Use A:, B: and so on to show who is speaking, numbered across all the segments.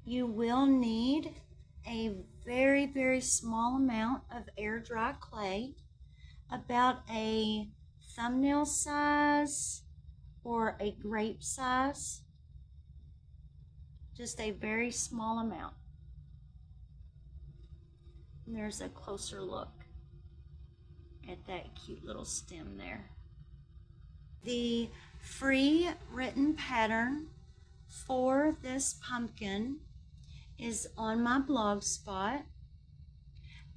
A: you will need a very, very small amount of air dry clay, about a thumbnail size or a grape size, just a very small amount. And there's a closer look at that cute little stem there. The free written pattern for this pumpkin is on my blog spot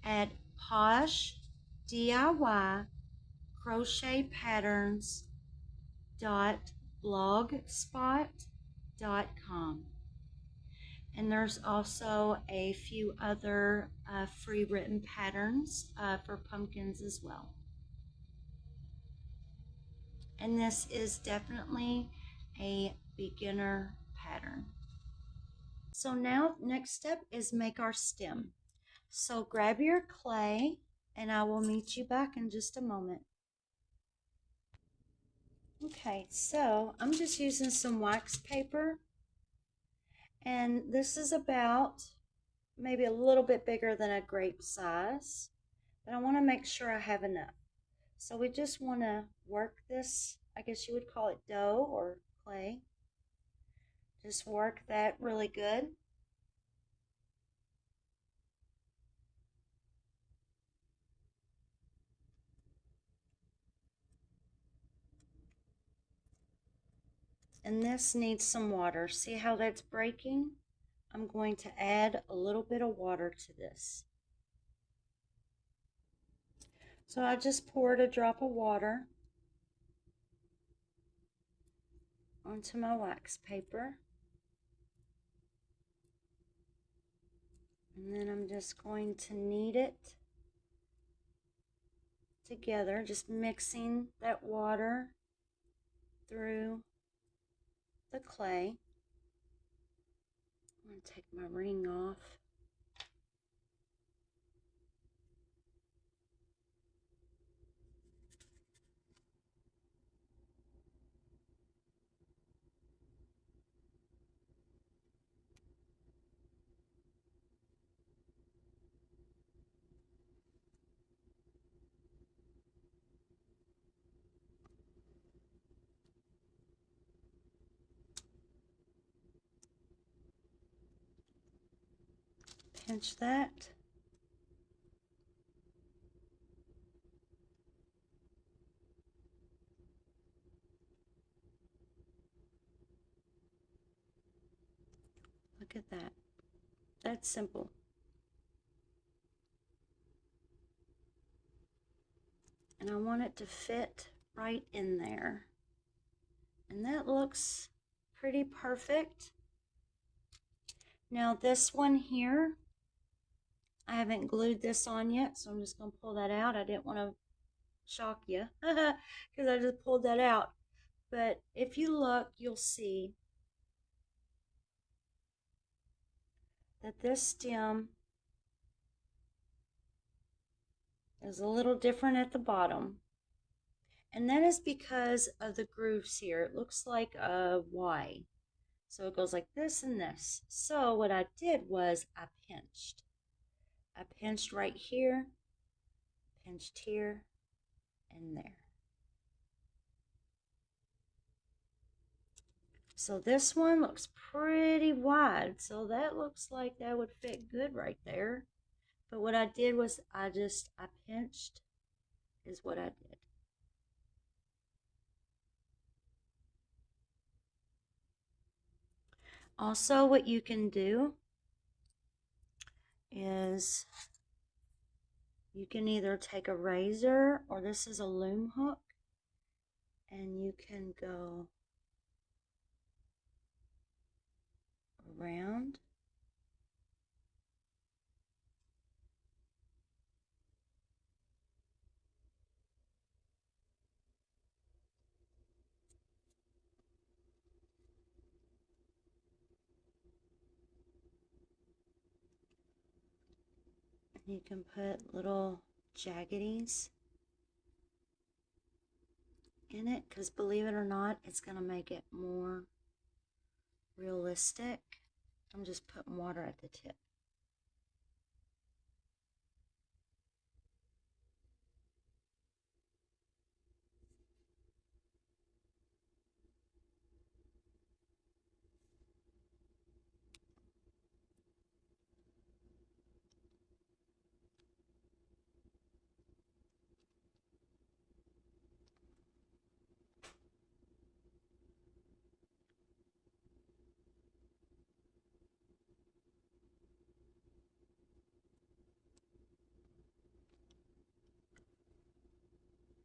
A: at poshdiycrochetpatterns.blogspot.com. And there's also a few other free written patterns for pumpkins as well. And this is definitely a beginner pattern. So now next step is make our stem. So grab your clay and I will meet you back in just a moment. Okay, so I'm just using some wax paper, and this is about maybe a little bit bigger than a grape size, but I want to make sure I have enough. So we just want to work this, I guess you would call it dough or clay. Just work that really good. And this needs some water. See how that's breaking? I'm going to add a little bit of water to this. So I just poured a drop of water onto my wax paper. And then I'm just going to knead it together, just mixing that water through the clay. I'm going to take my ring off. Pinch that. Look at that. That's simple. And I want it to fit right in there. And that looks pretty perfect. Now this one here, I haven't glued this on yet, so I'm just going to pull that out. I didn't want to shock you because I just pulled that out. But if you look, you'll see that this stem is a little different at the bottom. And that is because of the grooves here. It looks like a Y. So it goes like this and this. So what I did was I pinched. I pinched right here, pinched here, and there. So this one looks pretty wide. So that looks like that would fit good right there. But what I did was I pinched is what I did. Also, what you can do is you can either take a razor, or this is a loom hook, and you can go around. You can put little jaggedies in it, because believe it or not, it's going to make it more realistic. I'm just putting water at the tip.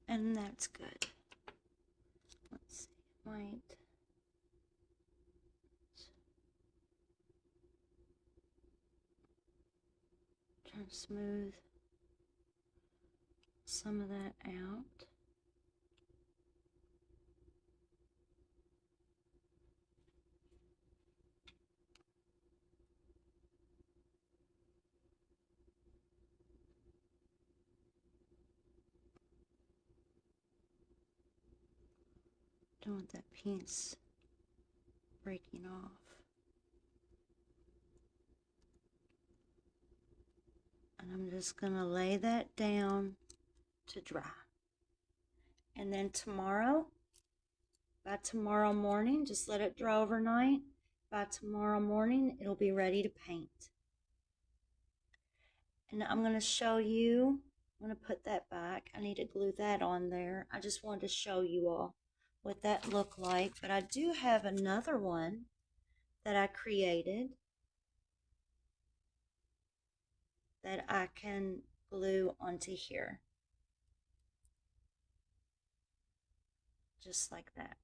A: And that's good. Let's see, might try to smooth some of that out. Don't want that piece breaking off. And I'm just going to lay that down to dry. And then tomorrow, by tomorrow morning, just let it dry overnight. By tomorrow morning, it'll be ready to paint. And I'm going to show you, I'm going to put that back. I need to glue that on there. I just wanted to show you all what that looked like. But I do have another one that I created that I can glue onto here. Just like that.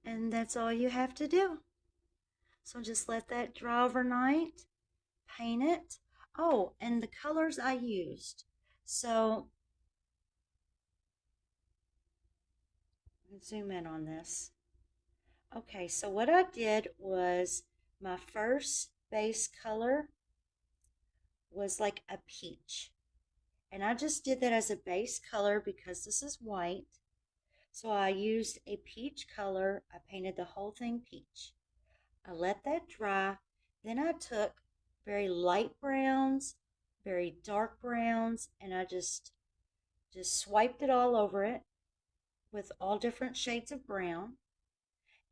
A: And that's all you have to do. So just let that dry overnight, paint it. Oh, and the colors I used. So, zoom in on this. Okay, so what I did was my first base color was like a peach. And I just did that as a base color because this is white. So I used a peach color. I painted the whole thing peach. I let that dry. Then I took very light browns, very dark browns, and I just swiped it all over it with all different shades of brown.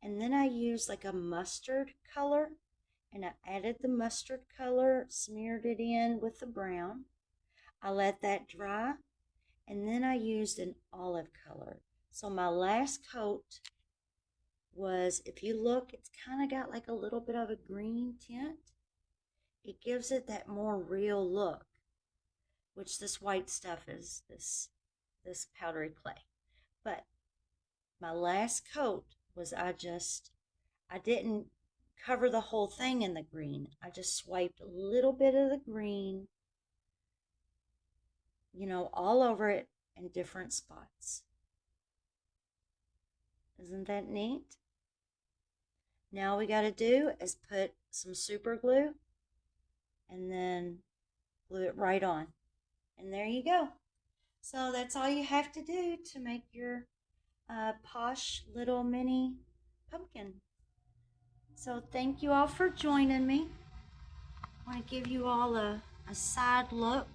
A: And then I used like a mustard color, and I added the mustard color, smeared it in with the brown. I let that dry, and then I used an olive color. So my last coat was, if you look, it's kind of got like a little bit of a green tint. It gives it that more real look, which this white stuff is, this powdery clay. But my last coat was I didn't cover the whole thing in the green. I just swiped a little bit of the green, you know, all over it in different spots. Isn't that neat? Now we got to do is put some super glue and then glue it right on. And there you go. So that's all you have to do to make your posh little mini pumpkin. So thank you all for joining me. I want to give you all a side look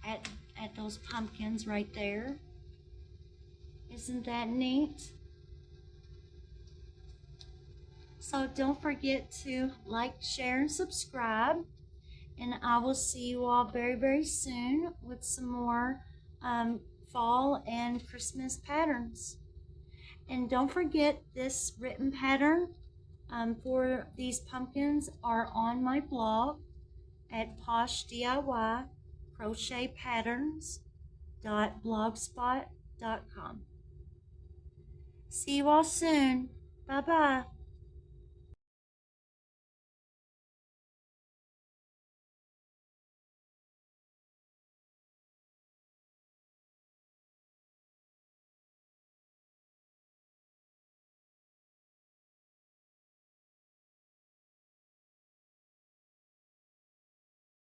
A: at those pumpkins right there. Isn't that neat? So don't forget to like, share, and subscribe. And I will see you all very, very soon with some more fall and Christmas patterns. And don't forget, this written pattern for these pumpkins are on my blog at poshdiycrochetpatterns.blogspot.com. See you all soon. Bye-bye.